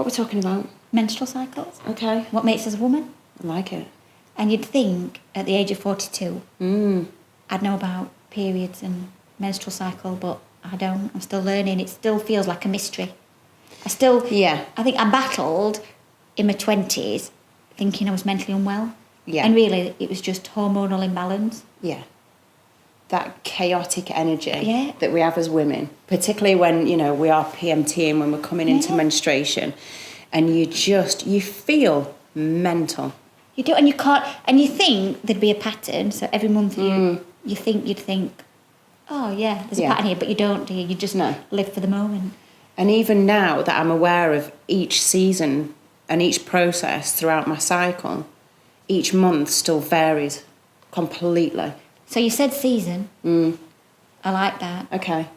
we talking about? Menstrual cycles. Okay. What makes us a woman? I like it. And you'd think at the age of 42, I'd know about periods and menstrual cycle, but I don't. I'm still learning. It still feels like a mystery. I think I battled in my 20s thinking I was mentally unwell. Yeah. And really, it was just hormonal imbalance. Yeah. That chaotic energy that we have as women, particularly when, we are PMTing, when we're coming into menstruation, and you feel mental. You do, and you can't, and you think there'd be a pattern, so every month you'd think, oh yeah, there's a pattern here, but you don't, do you? You just live for the moment. And even now that I'm aware of each season and each process throughout my cycle, each month still varies completely. So you said season. I like that. Okay.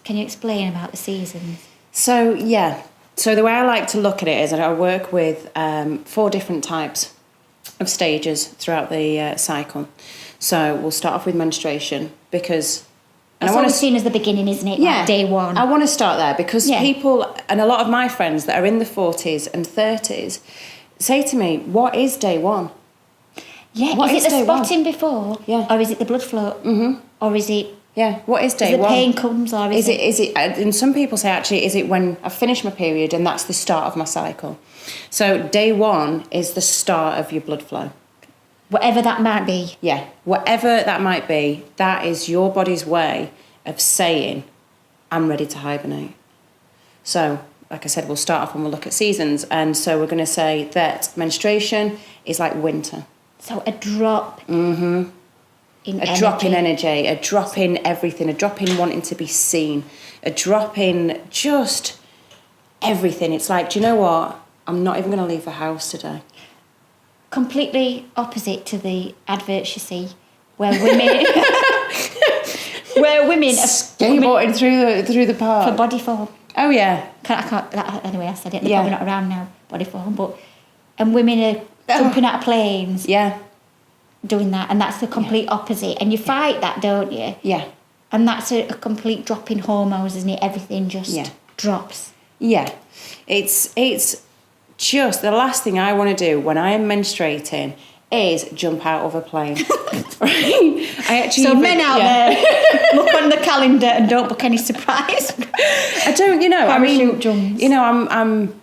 Can you explain about the seasons? So the way I like to look at it is that I work with 4 different types of stages throughout the cycle. So we'll start off with menstruation because... It's always seen as the beginning, isn't it? Yeah. Like day one. I want to start there because people, and a lot of my friends that are in the 40s and 30s, say to me, what is day one? Yeah, what is it the spotting one? before? Yeah. Or is it the blood flow? Mm-hmm. Or is it... Yeah, what is day one? The pain comes, or is it... And some people say, actually, is it when I finish my period and that's the start of my cycle? So day one is the start of your blood flow. Whatever that might be. Yeah, whatever that might be, that is your body's way of saying, I'm ready to hibernate. So, like I said, we'll start off and we'll look at seasons. And so we're going to say that menstruation is like winter. So a drop in energy. A drop in energy, a drop in everything, a drop in wanting to be seen, a drop in just everything. It's like, do you know what? I'm not even going to leave the house today. Completely opposite to the adverts you see, where women... where women are... Skateboarding through the park. For body form. Oh, yeah. Anyway, I said it. They're probably not around now, body form, but... And women are jumping out of planes. Yeah. Doing that, and that's the complete opposite. And you fight that, don't you? Yeah. And that's a complete drop in hormones, isn't it? Everything just drops. Yeah. It's just the last thing I want to do when I am menstruating is jump out of a plane. Right? Men out there, look on the calendar and don't book any surprise. I don't, Parachute jumps. I'm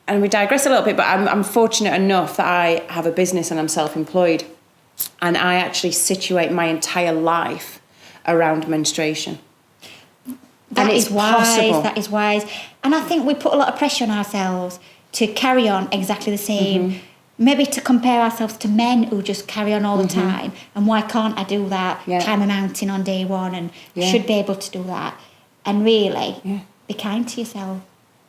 and we digress a little bit, but I'm fortunate enough that I have a business and I'm self-employed, and I actually situate my entire life around menstruation. That is wise. Possible. That is wise. And I think we put a lot of pressure on ourselves to carry on exactly the same. Maybe to compare ourselves to men who just carry on all the time. And why can't I do that? Climb a mountain on day one and should be able to do that. And really, be kind to yourself.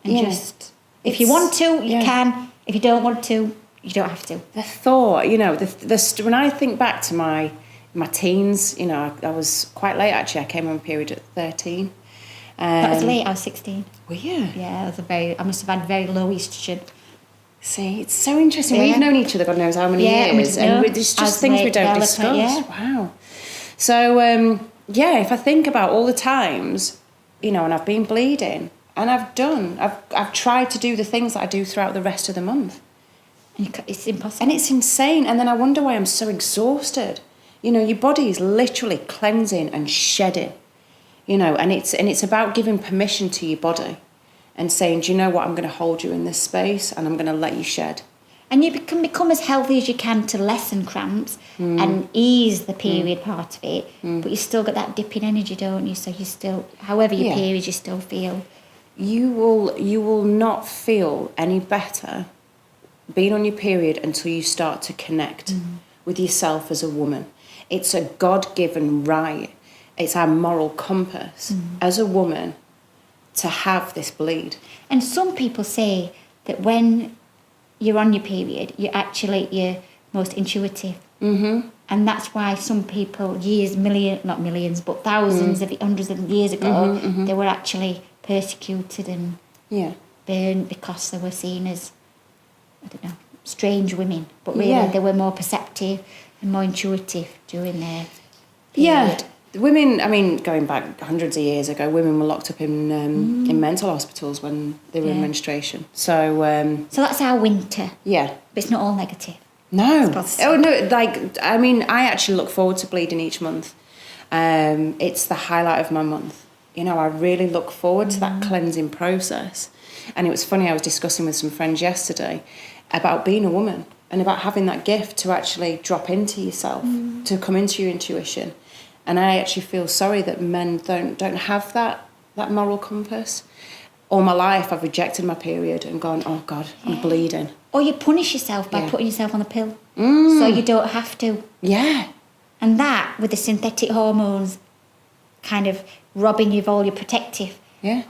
And just, if you want to, you can. If you don't want to, you don't have to. The thought, when I think back to my teens, I was quite late actually. I came on period at 13. That was late. I was 16. Were you? Yeah, I must have had very low estrogen. See, it's so interesting. We've known each other God knows how many years, and it's just things we don't discuss. Yeah. Wow. So if I think about all the times, and I've been bleeding, and I've tried to do the things that I do throughout the rest of the month. It's impossible. And it's insane. And then I wonder why I'm so exhausted. Your body is literally cleansing and shedding. And it's about giving permission to your body and saying, do you know what, I'm going to hold you in this space and I'm going to let you shed. And you can become as healthy as you can to lessen cramps and ease the period part of it, but you still got that dip in energy, don't you? So you still, however your period, you still feel. You will not feel any better being on your period until you start to connect with yourself as a woman. It's a God-given right. It's our moral compass as a woman to have this bleed. And some people say that when you're on your period, you're most intuitive. Mm-hmm. And that's why some people, not millions, but thousands of hundreds of years ago, they were actually persecuted and burned because they were seen as, strange women. But really, they were more perceptive and more intuitive during their period. Yeah. women, I mean, going back hundreds of years ago, women were locked up in mental hospitals when they were in menstruation. So that's our winter. Yeah. But it's not all negative. No. Oh, no, like, I mean, I actually look forward to bleeding each month. It's the highlight of my month. You know, I really look forward to that cleansing process. And it was funny, I was discussing with some friends yesterday about being a woman and about having that gift to actually drop into yourself, to come into your intuition. And I actually feel sorry that men don't have that moral compass. All my life, I've rejected my period and gone, oh God, I'm bleeding. Or you punish yourself by putting yourself on the pill, so you don't have to. Yeah. And that, with the synthetic hormones kind of robbing you of all your protective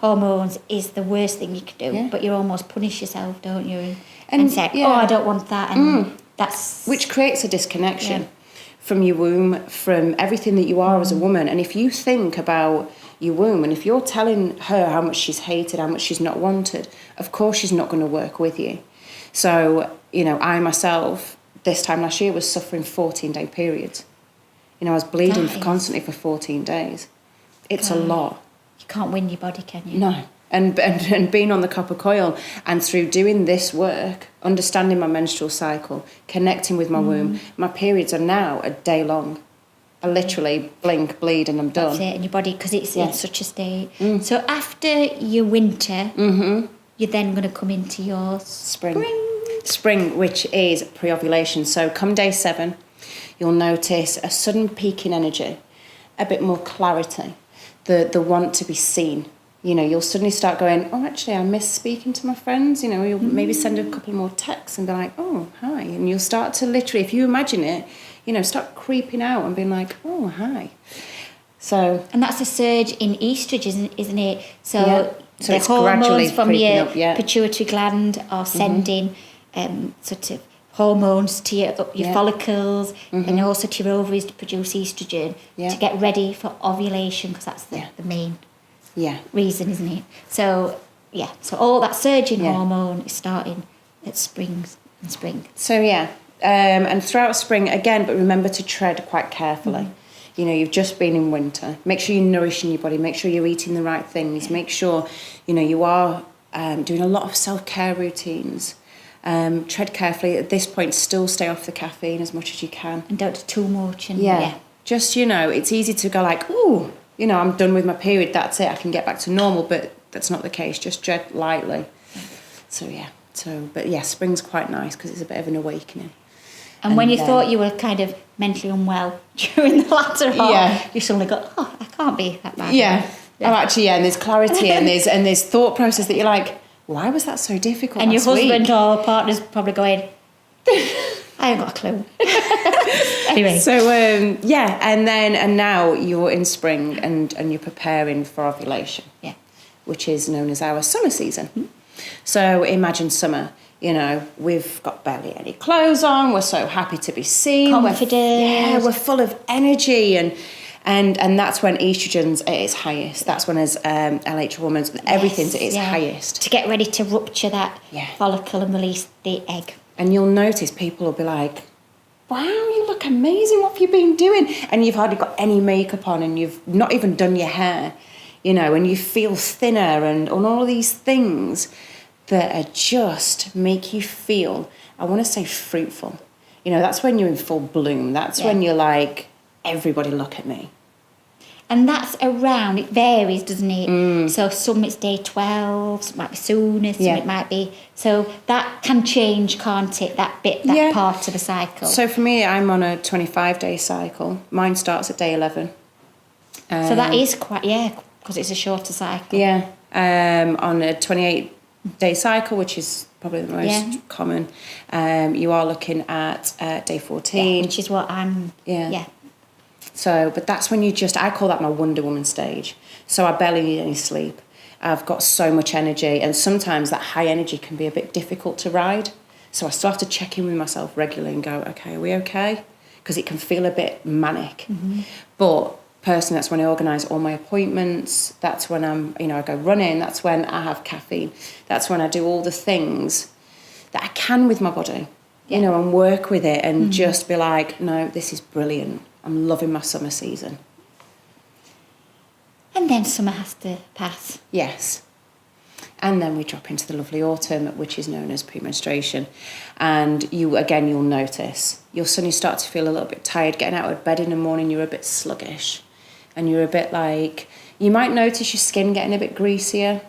hormones, is the worst thing you could do. Yeah. But you almost punish yourself, don't you? And say, oh, I don't want that. And that's... Which creates a disconnection from your womb, from everything that you are as a woman. And if you think about your womb, and if you're telling her how much she's hated, how much she's not wanted, of course she's not going to work with you. So, you know, I myself, this time last year, was suffering 14-day periods. You know, I was bleeding constantly for 14 days. It's a lot. You can't win your body, can you? No. And being on the copper coil, and through doing this work, understanding my menstrual cycle, connecting with my womb, my periods are now a day long. I literally blink, bleed, and I'm done. That's it, and your body, because it's in such a state. So after your winter, you're then going to come into your Spring, which is pre-ovulation. So come day 7, you'll notice a sudden peak in energy, a bit more clarity, the want to be seen. You know, you'll suddenly start going, oh, actually, I miss speaking to my friends. You know, you'll maybe send a couple more texts and be like, oh, hi. And you'll start to literally, if you imagine it, you know, start creeping out and being like, oh, hi. So... And that's a surge in estrogen, isn't it? So So the it's gradually hormones from your up, pituitary gland are sending sort of hormones to your follicles and also to your ovaries to produce estrogen to get ready for ovulation, because that's the main reason, isn't it? So, so all that surging hormone is starting at spring. So, and throughout spring, again, but remember to tread quite carefully. You know, you've just been in winter. Make sure you're nourishing your body. Make sure you're eating the right things. Make sure, you know, you are doing a lot of self-care routines. Tread carefully. At this point, still stay off the caffeine as much as you can. And don't do too much. And Just, you know, it's easy to go like, ooh, you know, I'm done with my period. That's it. I can get back to normal. But that's not the case. Just tread lightly. So, spring's quite nice because it's a bit of an awakening. And when you thought you were kind of mentally unwell during the latter half, you suddenly go, oh, I can't be that bad. Oh, actually, and there's clarity and there's thought process that you're like, why was that so difficult? And your husband or partner's probably going, I ain't got a clue. Anyway. So, and now you're in spring and you're preparing for ovulation. Yeah. Which is known as our summer season. Mm-hmm. So imagine summer. You know, we've got barely any clothes on. We're so happy to be seen. Confident. We're full of energy, and that's when estrogen's at its highest. That's when as LH hormones, everything's at its highest. To get ready to rupture that follicle and release the egg. And you'll notice people will be like, wow, you look amazing. What have you been doing? And you've hardly got any makeup on, and you've not even done your hair, you know, and you feel thinner and on all these things that are just make you feel, I want to say fruitful. You know, that's when you're in full bloom. That's when you're like, everybody look at me. And that's around, it varies, doesn't it? So some it's day 12, some it might be sooner, some it might be... So that can change, can't it, that part of the cycle? So for me, I'm on a 25-day cycle. Mine starts at day 11. So that is quite, because it's a shorter cycle. Yeah, on a 28-day cycle, which is probably the most common, you are looking at day 14. Which is what I'm... So, but that's when I call that my Wonder Woman stage. So I barely need any sleep. I've got so much energy, and sometimes that high energy can be a bit difficult to ride. So I still have to check in with myself regularly and go, okay, are we okay? Because it can feel a bit manic. Mm-hmm. But personally, that's when I organise all my appointments. That's when I go running. That's when I have caffeine. That's when I do all the things that I can with my body, you know, and work with it and just be like, no, this is brilliant. I'm loving my summer season. And then summer has to pass. Yes. And then we drop into the lovely autumn, which is known as pre-menstruation. And you'll notice you'll suddenly start to feel a little bit tired. Getting out of bed in the morning, you're a bit sluggish. And you're a bit like, you might notice your skin getting a bit greasier.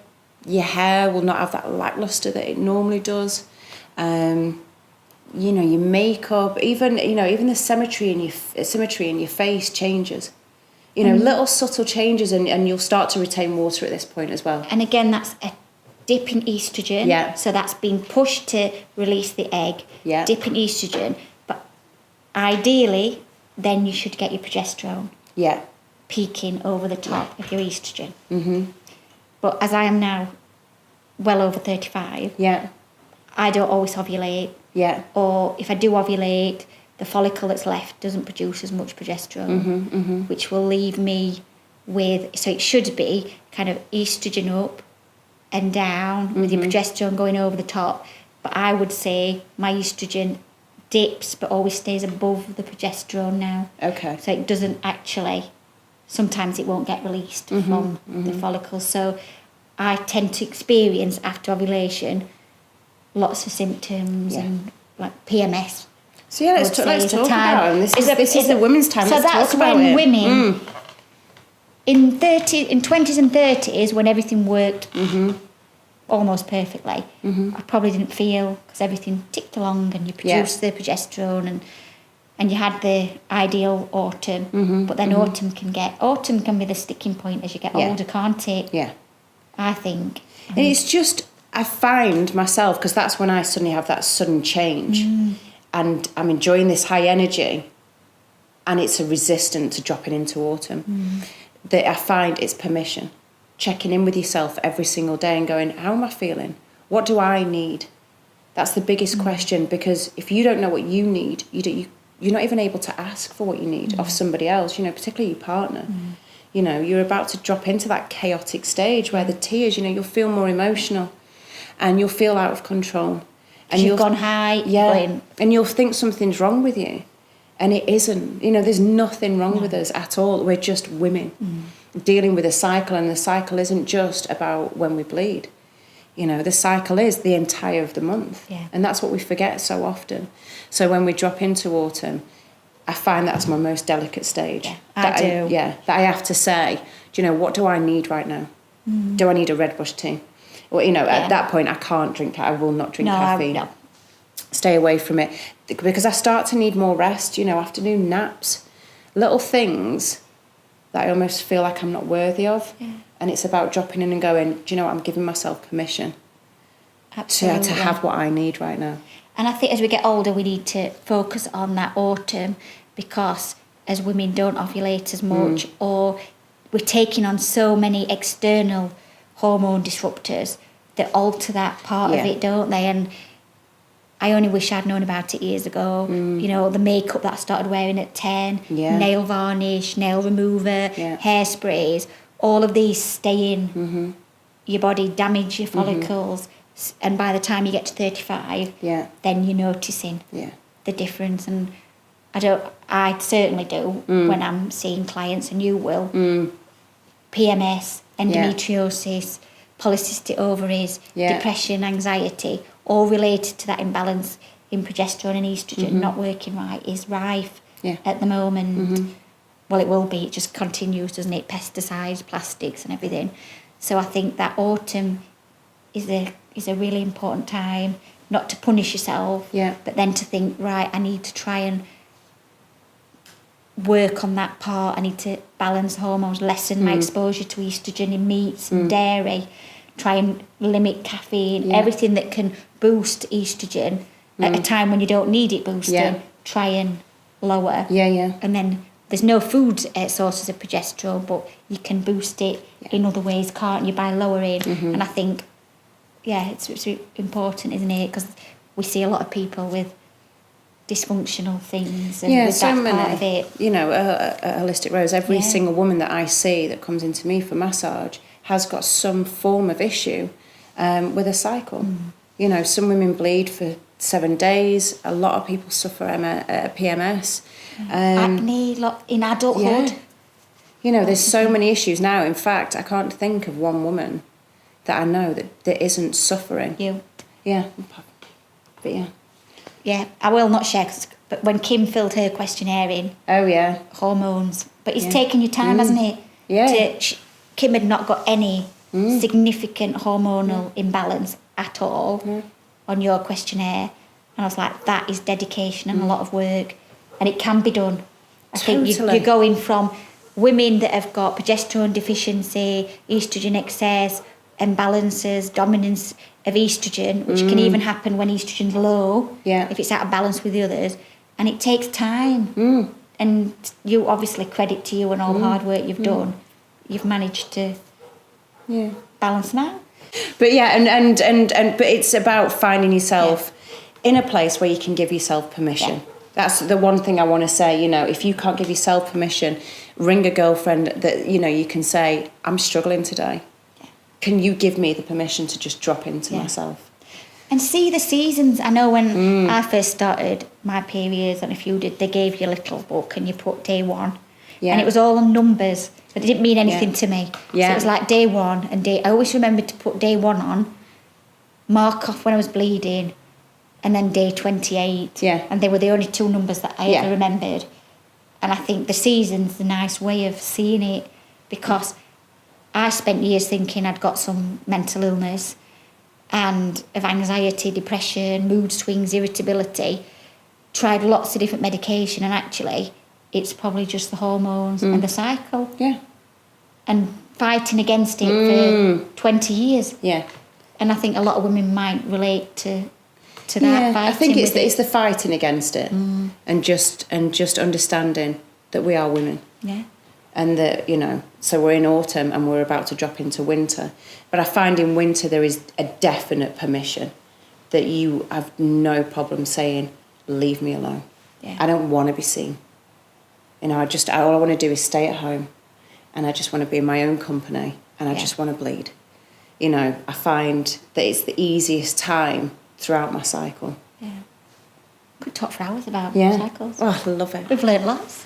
Your hair will not have that lackluster that it normally does. Your makeup, even the symmetry in your face changes. Little subtle changes, and you'll start to retain water at this point as well. And again, that's a dip in estrogen. Yeah. So that's being pushed to release the egg. Yeah. Dip in estrogen. But ideally, then you should get your progesterone. Yeah. Peaking over the top of your estrogen. Mm-hmm. But as I am now well over 35, yeah, I don't always ovulate. Yeah. Or if I do ovulate, the follicle that's left doesn't produce as much progesterone, which will leave me with, so it should be kind of estrogen up and down with your progesterone going over the top. But I would say my estrogen dips but always stays above the progesterone now. Okay. So it doesn't actually, sometimes it won't get released from the follicles. So I tend to experience after ovulation lots of symptoms and like PMS. So yeah, let's talk about it. This is the women's time. So let's that's talk about when it. women in 20s and 30s, when everything worked almost perfectly, I probably didn't feel, because everything ticked along and you produced the progesterone and you had the ideal autumn, but then autumn can be the sticking point as you get older, can't it? Yeah. I think. And it's just, I find myself, because that's when I suddenly have that sudden change, and I'm enjoying this high energy, and it's a resistance to dropping into autumn, that I find it's permission. Checking in with yourself every single day and going, how am I feeling? What do I need? That's the biggest question, because if you don't know what you need, you're not even able to ask for what you need of somebody else, particularly your partner. You're about to drop into that chaotic stage where the tears, you'll feel more emotional and you'll feel out of control. And you've gone high. And you'll think something's wrong with you. And it isn't. There's nothing wrong with us at all. We're just women dealing with a cycle, and the cycle isn't just about when we bleed. The cycle is the entire of the month. Yeah. And that's what we forget so often. So when we drop into autumn, I find that's my most delicate stage. Yeah, that I have to say, what do I need right now? Do I need a red bush tea? Well, at that point, I can't drink. I will not drink caffeine. No. Stay away from it, because I start to need more rest. Afternoon naps, little things that I almost feel like I'm not worthy of. Yeah. And it's about dropping in and going, do you know what? I'm giving myself permission to have what I need right now. And I think as we get older, we need to focus on that autumn, because as women don't ovulate as much, or we're taking on so many external hormone disruptors that alter that part of it, don't they? And I only wish I'd known about it years ago. The makeup that I started wearing at 10, nail varnish, nail remover, hairsprays, all of these stay in your body, damage your follicles. And by the time you get to 35, then you're noticing the difference. And I certainly do when I'm seeing clients, and you will. PMS, endometriosis, polycystic ovaries, depression, anxiety, all related to that imbalance in progesterone and estrogen not working right, is rife at the moment. Well, it will be. It just continues, doesn't it? Pesticides, plastics and everything. So I think that autumn is a really important time, not to punish yourself, but then to think, right, I need to try and work on that part. I need to balance hormones, lessen my exposure to estrogen in meats and dairy, try and limit caffeine, everything that can boost estrogen at a time when you don't need it boosting, try and lower. And then there's no food sources of progesterone, but you can boost it in other ways, can't you, by lowering. And I think, it's important, isn't it? Because we see a lot of people with dysfunctional things, and with so that many, part of it. At Holistic Rose, every single woman that I see that comes into me for massage has got some form of issue with a cycle. Some women bleed for 7 days. A lot of people suffer PMS. Acne in adulthood. You know, there's so many issues now. In fact, I can't think of one woman that I know that isn't suffering. You. Yeah. But yeah. Yeah, I will not share, but when Kim filled her questionnaire in, Oh, yeah. hormones, but it's taken you time, hasn't it? Yeah. Kim had not got any significant hormonal imbalance at all on your questionnaire. And I was like, that is dedication and a lot of work. And it can be done. I think you're going from women that have got progesterone deficiency, estrogen excess, imbalances, dominance of estrogen, which can even happen when estrogen's low, if it's out of balance with the others. And it takes time. And you, obviously, credit to you and all the hard work you've done. You've managed to balance them out. But yeah, and but it's about finding yourself in a place where you can give yourself permission. That's the one thing I want to say. You know, if you can't give yourself permission, ring a girlfriend that, you know, you can say, I'm struggling today. Can you give me the permission to just drop into myself? And see the seasons. I know when I first started my periods, and if you did, they gave you a little book and you put day 1. And it was all on numbers, but it didn't mean anything to me. So it was like day 1 and I always remembered to put day 1 on, mark off when I was bleeding, and then day 28. And they were the only 2 numbers that I ever remembered. And I think the season's a nice way of seeing it, because I spent years thinking I'd got some mental illness and of anxiety, depression, mood swings, irritability. Tried lots of different medication, and actually it's probably just the hormones and the cycle. And fighting against it for 20 years. And I think a lot of women might relate to that. I think it's the fighting against it, and just understanding that we are women. And that, you know, so we're in autumn and we're about to drop into winter. But I find in winter there is a definite permission that you have no problem saying, leave me alone. I don't want to be seen. You know, all I want to do is stay at home, and I just want to be in my own company, and I just want to bleed. You know, I find that it's the easiest time throughout my cycle. Could talk for hours about cycles. Oh, I love it. We've learned lots.